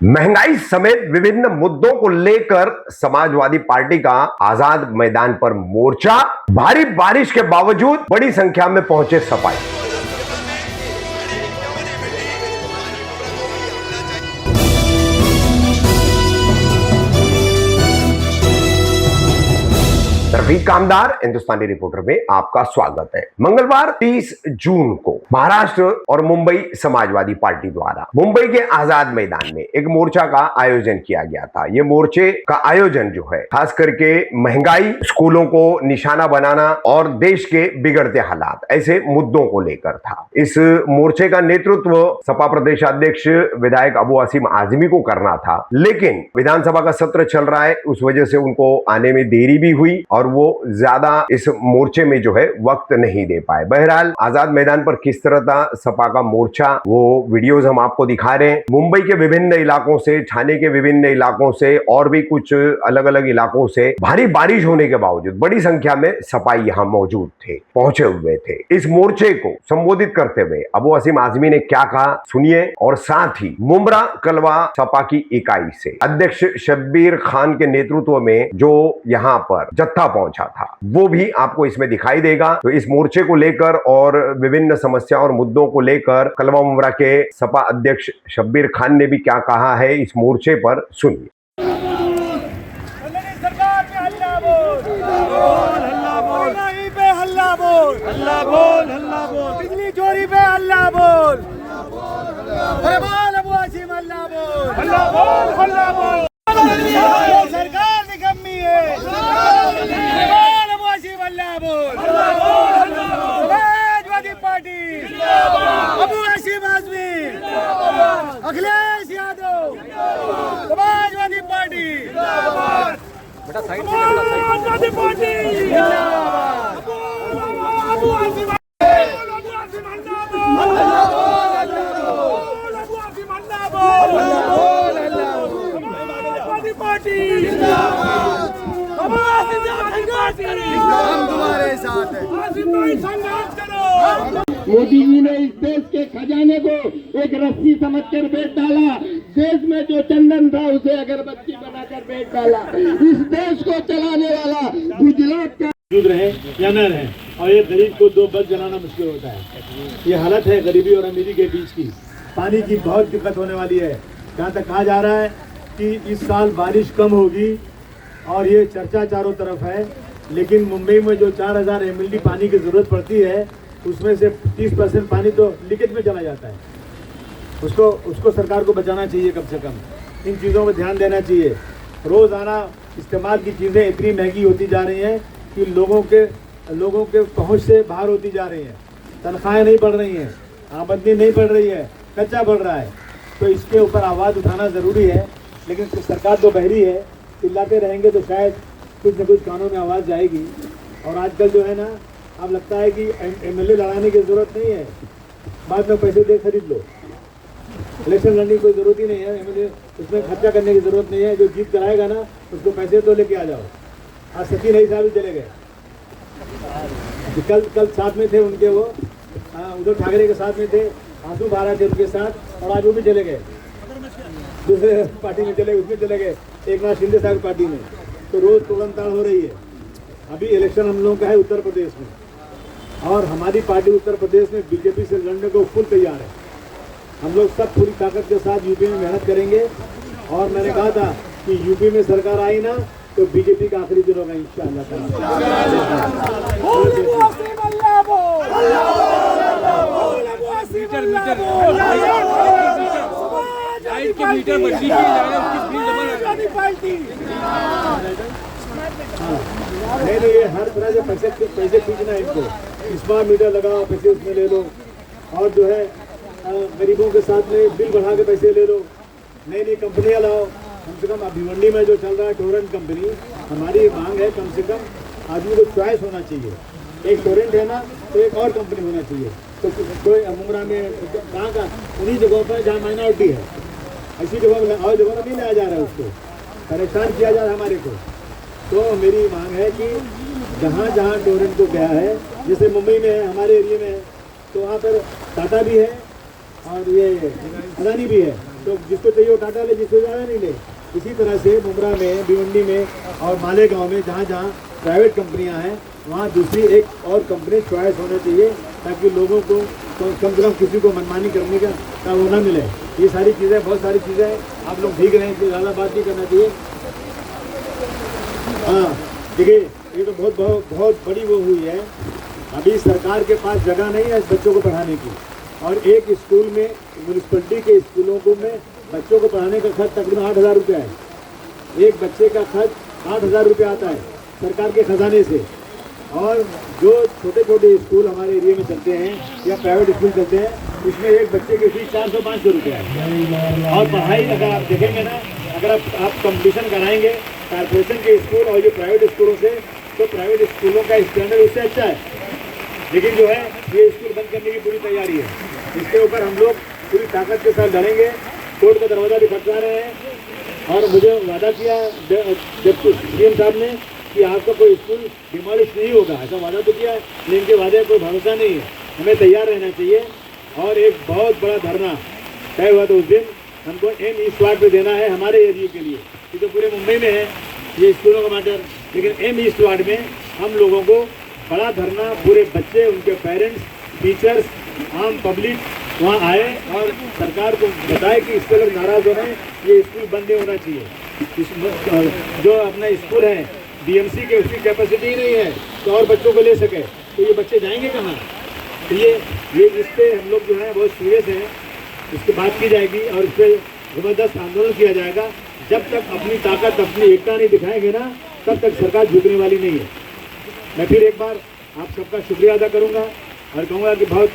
महंगाई समेत विभिन्न मुद्दों को लेकर समाजवादी पार्टी का आजाद मैदान पर मोर्चा। भारी बारिश के बावजूद बड़ी संख्या में पहुंचे सपाई। रफीक कामदार हिंदुस्तानी रिपोर्टर में आपका स्वागत है। मंगलवार 30 जून को महाराष्ट्र और मुंबई समाजवादी पार्टी द्वारा मुंबई के आजाद मैदान में एक मोर्चा का आयोजन किया गया था। ये मोर्चे का आयोजन जो है खास करके महंगाई, स्कूलों को निशाना बनाना और देश के बिगड़ते हालात, ऐसे मुद्दों को लेकर था। इस मोर्चे का नेतृत्व सपा प्रदेश अध्यक्ष विधायक अबू आसिम आजमी को करना था, लेकिन विधानसभा का सत्र चल रहा है, उस वजह से उनको आने में देरी भी हुई और वो ज्यादा इस मोर्चे में जो है वक्त नहीं दे पाए। बहरहाल आजाद मैदान पर किस तरह था सपा का मोर्चा, वो वीडियोस हम आपको दिखा रहे हैं। मुंबई के विभिन्न इलाकों से, ठाणे के विभिन्न इलाकों से और भी कुछ अलग अलग इलाकों से भारी बारिश होने के बावजूद बड़ी संख्या में सपाई यहाँ मौजूद थे, पहुंचे हुए थे। इस मोर्चे को संबोधित करते हुए अबू आसिम आजमी ने क्या कहा सुनिए, और साथ ही मुमरा कलवा सपा की इकाई से अध्यक्ष शब्बीर खान के नेतृत्व में जो यहाँ पर जत्था पहुंचा था वो भी आपको इसमें दिखाई देगा। तो इस मोर्चे को लेकर और विभिन्न समस्या और मुद्दों को लेकर कलवा मुमरा के सपा अध्यक्ष शब्बीर खान ने भी क्या कहा है इस मोर्चे पर सुनिए। बिजली चोरी पे हल्ला बोल, अरे बोल अबू आसिम हल्ला बोल, हल्ला बोल, हल्ला बोल। सरकार निकम्मी है, बोल अबू आसिम हल्ला बोल, Samajwadi party, Abu Asim Azmi, Akhilesh Yadav, Samajwadi party, Samajwadi party, Abu Asim हम तुम्हारे साथ हैं। मोदी जी ने इस देश के खजाने को एक रस्सी समझकर बेच डाला। देश में जो चंदन था उसे अगरबत्ती बनाकर बेच डाला। इस देश को चलाने वाला गुजरात का रहे या न रहे, और ये गरीब को दो बस जलाना मुश्किल होता है। ये हालत है गरीबी और अमीरी के बीच की। पानी की बहुत दिक्कत होने वाली है। जहाँ तक कहा जा रहा है कि इस साल बारिश कम होगी और ये चर्चा चारों तरफ है, लेकिन मुंबई में जो 4000 MLD पानी की ज़रूरत पड़ती है उसमें से 30% पानी तो लीकेज में चला जाता है। उसको सरकार को बचाना चाहिए। कम से कम इन चीज़ों पर ध्यान देना चाहिए। रोज़ाना इस्तेमाल की चीज़ें इतनी महंगी होती जा रही हैं कि लोगों के पहुंच से बाहर होती जा रही हैं। तनख्वाहें नहीं बढ़ रही हैं, आमदनी नहीं बढ़ रही है, खर्चा बढ़ रहा है। तो इसके ऊपर आवाज़ उठाना ज़रूरी है, लेकिन सरकार तो बहरी है। चिल्लाते रहेंगे तो शायद कुछ न कुछ कानों में आवाज़ जाएगी। और आजकल जो है ना, अब लगता है कि MLA लड़ाने की ज़रूरत नहीं है, बाद में पैसे दे खरीद लो। इलेक्शन लड़ने की कोई ज़रूरत ही नहीं है। MLA उसमें खर्चा करने की ज़रूरत नहीं है। जो जीत कराएगा ना उसको पैसे तो लेके आ जाओ। आज सचिन नहीं साहब चले गए, कल साथ में थे उनके, वो उद्धव ठाकरे के साथ में थे, आंसू बहा रहे थे उनके साथ, और आज वो भी चले गए, दूसरे पार्टी में चले, उसमें चले गए, एक नाथ शिंदे साहब पार्टी में। तो रोज तोड़न-ताड़ हो रही है। अभी इलेक्शन हम लोगों का है उत्तर प्रदेश में, और हमारी पार्टी उत्तर प्रदेश में बीजेपी से लड़ने को फुल तैयार है। हम लोग सब पूरी ताकत के साथ यूपी में मेहनत करेंगे। और मैंने कहा था कि यूपी में सरकार आई ना तो बीजेपी का आखिरी दिन होगा इंशाअल्लाह। नहीं, ये हर तरह से पैसे खींचना है इनको। स्मार्ट मीटर लगाओ, पैसे उसमें ले लो, और जो है गरीबों के साथ में बिल बढ़ा के पैसे ले लो। नई कंपनियां लाओ। कम से कम भिवंडी में जो चल रहा है टोरेंट कंपनी, हमारी मांग है कम से कम आदमी को चॉइस होना चाहिए। एक टोरेंट है ना तो एक और कंपनी होना चाहिए। तो कोई मुमरा में कहाँ का उन्हीं जगहों पर जहाँ माइनॉरिटी है, ऐसी जगहों में और जगहों में नहीं लाया जा रहा है, उसको परेशान किया जा रहा है हमारे को। तो मेरी मांग है कि जहाँ जहाँ टोरेंट को गया है, जैसे मुंबई में है, हमारे एरिया में है, तो वहाँ पर टाटा भी है और ये अदानी भी है। तो जिसको चाहिए वो टाटा ले, जिसको ज़्यादा नहीं ले। इसी तरह से मुमरा में, भिवंडी में और मालेगांव में जहाँ जहाँ प्राइवेट कंपनियाँ हैं वहाँ दूसरी एक और कंपनी चॉइस होनी चाहिए, ताकि लोगों को कम से कम किसी को मनमानी करने का वो ना मिले। ये सारी चीज़ें, बहुत सारी चीज़ें हैं, आप लोग भीग रहे हैं, इसलिए ज़्यादा बात नहीं करना चाहिए। हाँ देखिए, ये तो बहुत बड़ी वो हुई है। अभी सरकार के पास जगह नहीं है बच्चों को पढ़ाने की, और एक स्कूल में, म्यूनिसिपलिटी के स्कूलों को में बच्चों को पढ़ाने का खर्च तकरीबन 8,000 रुपया है। एक बच्चे का खर्च 8,000 रुपया आता है सरकार के खजाने से। और जो छोटे छोटे स्कूल हमारे एरिया में चलते हैं या प्राइवेट स्कूल चलते हैं, उसमें एक बच्चे की फीस 400-500 रुपया है। और पढ़ाई अगर आप देखेंगे ना, अगर आप कंपटीशन कराएंगे कॉर्पोरेशन के स्कूल और जो प्राइवेट स्कूलों से, तो प्राइवेट स्कूलों का स्टैंडर्ड उससे अच्छा है। लेकिन जो है ये स्कूल बंद करने की पूरी तैयारी है। इसके ऊपर हम लोग पूरी ताकत के साथ लड़ेंगे। कोर्ट का दरवाज़ा भी खटका रहे हैं, और मुझे वादा किया सीएम साहब ने कि आपका कोई स्कूल डिमोलिश नहीं होगा, ऐसा वादा तो किया है, लेकिन इनके वादे कोई भरोसा नहीं है। हमें तैयार रहना चाहिए। और एक बहुत बड़ा धरना तय हुआ था उस दिन, हमको एम ईस्ट वार्ड पे देना है हमारे एरिया के लिए। ये तो पूरे मुंबई में है ये स्कूलों का मैटर, लेकिन एम ईस्ट वार्ड में हम लोगों को बड़ा धरना, पूरे बच्चे, उनके पेरेंट्स, टीचर्स, आम पब्लिक वहाँ आए और सरकार को बताए कि इसके लोग नाराज़ हो रहे हैं, ये स्कूल बंद नहीं होना चाहिए। जो अपना स्कूल है बीएमसी के, उसकी कैपेसिटी ही नहीं है तो और बच्चों को ले सके, तो ये बच्चे जाएंगे कहाँ? तो ये इस पर हम लोग जो है बहुत सीरियस हैं। इस पर बात की जाएगी और इस पर ज़बरदस्त आंदोलन किया जाएगा। जब तक अपनी ताकत, अपनी एकता नहीं दिखाएंगे ना, तब तक सरकार झुकने वाली नहीं है। मैं फिर एक बार आप सबका शुक्रिया अदा करूंगा और कहूँगा कि बहुत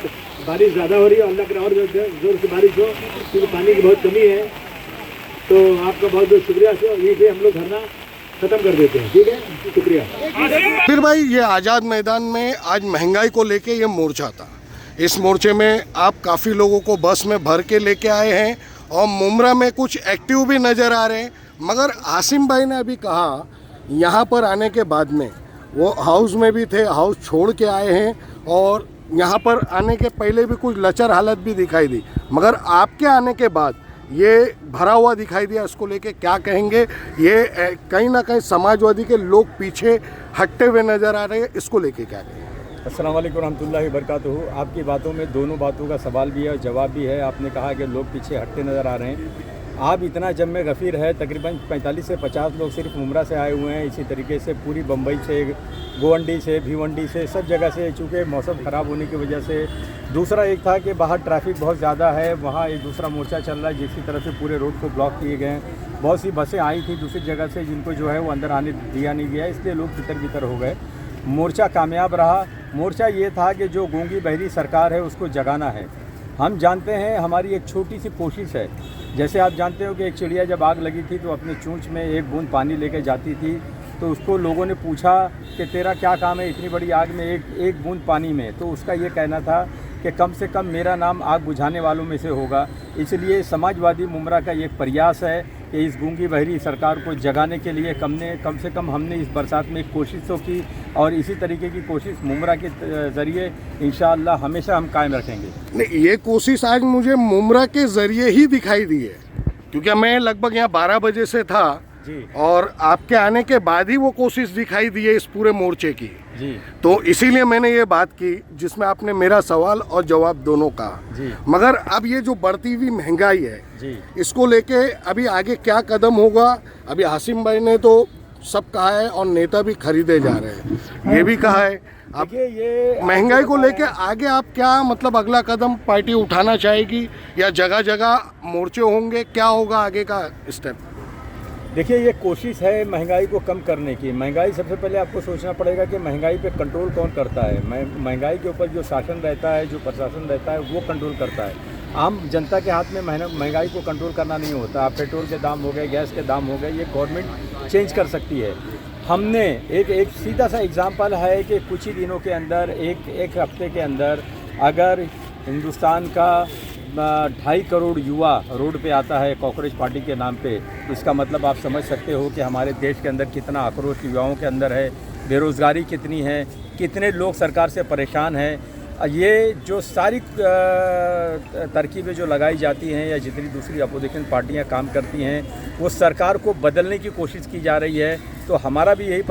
बारिश ज़्यादा हो रही है, अल्लाह करे और ज़ोर से बारिश हो, क्योंकि पानी की बहुत कमी है। तो आपका बहुत बहुत शुक्रिया। यहीं से हम लोग धरना खत्म कर देते हैं, ठीक है, शुक्रिया। फिर भाई, ये आज़ाद मैदान में आज महंगाई को लेके ये मोर्चा था। इस मोर्चे में आप काफ़ी लोगों को बस में भर के लेके आए हैं और मुमरा में कुछ एक्टिव भी नज़र आ रहे हैं। मगर आसिम भाई ने अभी कहा यहाँ पर आने के बाद में वो हाउस में भी थे, हाउस छोड़ के आए हैं, और यहाँ पर आने के पहले भी कुछ लचर हालत भी दिखाई दी, मगर आपके आने के बाद ये भरा हुआ दिखाई दिया। इसको लेके क्या कहेंगे? ये कहीं ना कहीं समाजवादी के लोग पीछे हटते हुए नज़र आ रहे हैं, इसको लेके क्या कहेंगे? अस्सलाम वालेकुम रहमतुल्लाहि वबरकातुहू। आपकी बातों में दोनों बातों का सवाल भी है और जवाब भी है। आपने कहा कि लोग पीछे हटते नज़र आ रहे हैं। आप इतना जम गफ़ीर है, तकरीबन 45 से 50 लोग सिर्फ मुमरा से आए हुए हैं। इसी तरीके से पूरी बम्बई से, गोवंडी से, भिवंडी से, सब जगह से, चूँकि मौसम ख़राब होने की वजह से। दूसरा एक था कि बाहर ट्रैफिक बहुत ज़्यादा है, वहाँ एक दूसरा मोर्चा चल रहा है जिसकी तरफ से पूरे रोड को ब्लॉक किए गए हैं। बहुत सी बसें आई थी दूसरी जगह से, जिनको जो है वो अंदर आने दिया नहीं गया, इसलिए लोग तितर-बितर हो गए। मोर्चा कामयाब रहा। मोर्चा ये था कि जो गूंगी बहरी सरकार है उसको जगाना है। हम जानते हैं हमारी एक छोटी सी कोशिश है। जैसे आप जानते हो कि एक चिड़िया जब आग लगी थी तो अपनी चूंच में एक बूंद पानी लेकर जाती थी, तो उसको लोगों ने पूछा कि तेरा क्या काम है इतनी बड़ी आग में एक बूंद पानी में? तो उसका ये कहना था कि कम से कम मेरा नाम आग बुझाने वालों में से होगा। इसलिए समाजवादी मुमरा का ये प्रयास है कि इस गूंगी बहरी सरकार को जगाने के लिए कम से कम हमने इस बरसात में एक कोशिश तो की, और इसी तरीके की कोशिश मुमरा के ज़रिए इंशाअल्लाह हमेशा हम कायम रखेंगे। नहीं, ये कोशिश आज मुझे मुमरा के ज़रिए ही दिखाई दी है, क्योंकि मैं लगभग यहाँ 12 बजे से था जी, और आपके आने के बाद ही वो कोशिश दिखाई दी है इस पूरे मोर्चे की जी। तो इसीलिए मैंने ये बात की जिसमें आपने मेरा सवाल और जवाब दोनों कहा जी। मगर अब ये जो बढ़ती हुई महंगाई है जी, इसको लेके अभी आगे क्या कदम होगा? अभी हासिम भाई ने तो सब कहा है और नेता भी खरीदे जा रहे हैं, ये भी कहा है। अब देखिए, ये महंगाई को लेके आगे आप क्या मतलब अगला कदम पार्टी उठाना चाहेगी, या जगह जगह मोर्चे होंगे, क्या होगा आगे का स्टेप? देखिए, ये कोशिश है महंगाई को कम करने की। महंगाई सबसे पहले आपको सोचना पड़ेगा कि महंगाई पे कंट्रोल कौन करता है। महंगाई के ऊपर जो शासन रहता है, जो प्रशासन रहता है, वो कंट्रोल करता है। आम जनता के हाथ में महंगाई को कंट्रोल करना नहीं होता। पेट्रोल के दाम हो गए, गैस के दाम हो गए, ये गवर्नमेंट चेंज कर सकती है। हमने एक सीधा सा एग्जांपल है कि कुछ ही दिनों के अंदर, एक हफ्ते के अंदर, अगर हिंदुस्तान का 2.5 करोड़ युवा रोड पे आता है कॉकरोच पार्टी के नाम पे, इसका मतलब आप समझ सकते हो कि हमारे देश के अंदर कितना आक्रोश युवाओं के अंदर है, बेरोज़गारी कितनी है, कितने लोग सरकार से परेशान हैं। ये जो सारी तरकीबें जो लगाई जाती हैं या जितनी दूसरी अपोजिशन पार्टियां काम करती हैं वो सरकार को बदलने की कोशिश की जा रही है। तो हमारा भी यही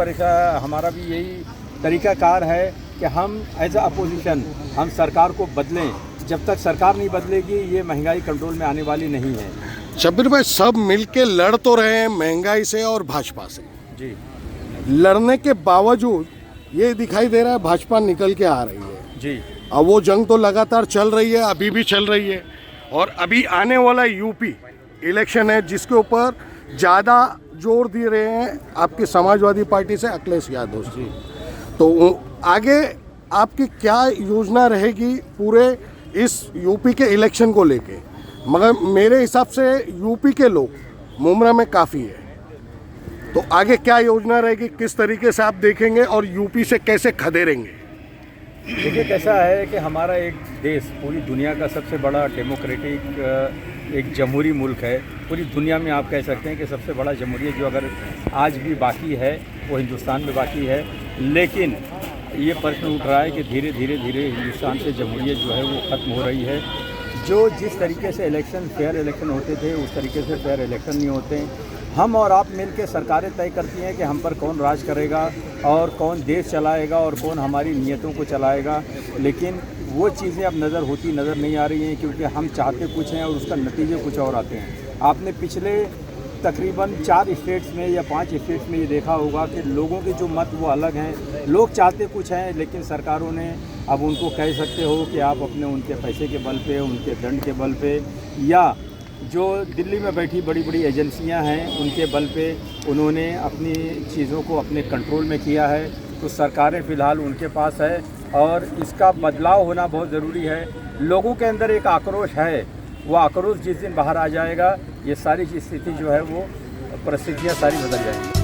तरीक़ाकार है कि हम एज अ अपोजिशन हम सरकार को बदलें। जब तक सरकार नहीं बदलेगी ये महंगाई कंट्रोल में आने वाली नहीं है। शब्बीर भाई, सब मिलके लड़ तो रहे हैं महंगाई से और भाजपा से। जी, लड़ने के बावजूद ये दिखाई दे रहा है भाजपा निकल के आ रही है। जी, अब वो जंग तो लगातार चल रही है, अभी भी चल रही है, और अभी आने वाला यूपी इलेक्शन है जिसके ऊपर ज़्यादा जोर दे रहे हैं आपकी समाजवादी पार्टी से अखिलेश यादव जी। तो आगे आपकी क्या योजना रहेगी पूरे इस यूपी के इलेक्शन को लेके? मगर मेरे हिसाब से यूपी के लोग मुमरा में काफ़ी है, तो आगे क्या योजना रहेगी, किस तरीके से आप देखेंगे और यूपी से कैसे खदेड़ेंगे? देखिए कैसा है कि हमारा एक देश पूरी दुनिया का सबसे बड़ा डेमोक्रेटिक एक जमहूरी मुल्क है। पूरी दुनिया में आप कह सकते हैं कि सबसे बड़ा जमहूरियत जो अगर आज भी बाकी है वो हिंदुस्तान में बाकी है। लेकिन ये प्रश्न उठ रहा है कि धीरे धीरे हिंदुस्तान से जमहूरियत जो है वो ख़त्म हो रही है। जो जिस तरीके से फेयर इलेक्शन होते थे उस तरीके से फेयर इलेक्शन नहीं होते। हम और आप मिलकर सरकारें तय करती हैं कि हम पर कौन राज करेगा और कौन देश चलाएगा और कौन हमारी नीयतों को चलाएगा। लेकिन वो चीज़ें अब नज़र नहीं आ रही हैं, क्योंकि हम चाहते कुछ हैं और उसका नतीजे कुछ और आते हैं। आपने पिछले तकरीबन 4 स्टेट्स में या 5 स्टेट्स में ये देखा होगा कि लोगों के जो मत वो अलग हैं। लोग चाहते कुछ हैं लेकिन सरकारों ने अब उनको कह सकते हो कि आप अपने उनके पैसे के बल पे, उनके दंड के बल पे, या जो दिल्ली में बैठी बड़ी बड़ी एजेंसियां हैं उनके बल पे उन्होंने अपनी चीज़ों को अपने कंट्रोल में किया है। तो सरकारें फ़िलहाल उनके पास है और इसका बदलाव होना बहुत ज़रूरी है। लोगों के अंदर एक आक्रोश है, वो आक्रोश जिस दिन बाहर आ जाएगा ये सारी स्थिति जो है वो परिस्थितियाँ सारी बदल जाएंगी।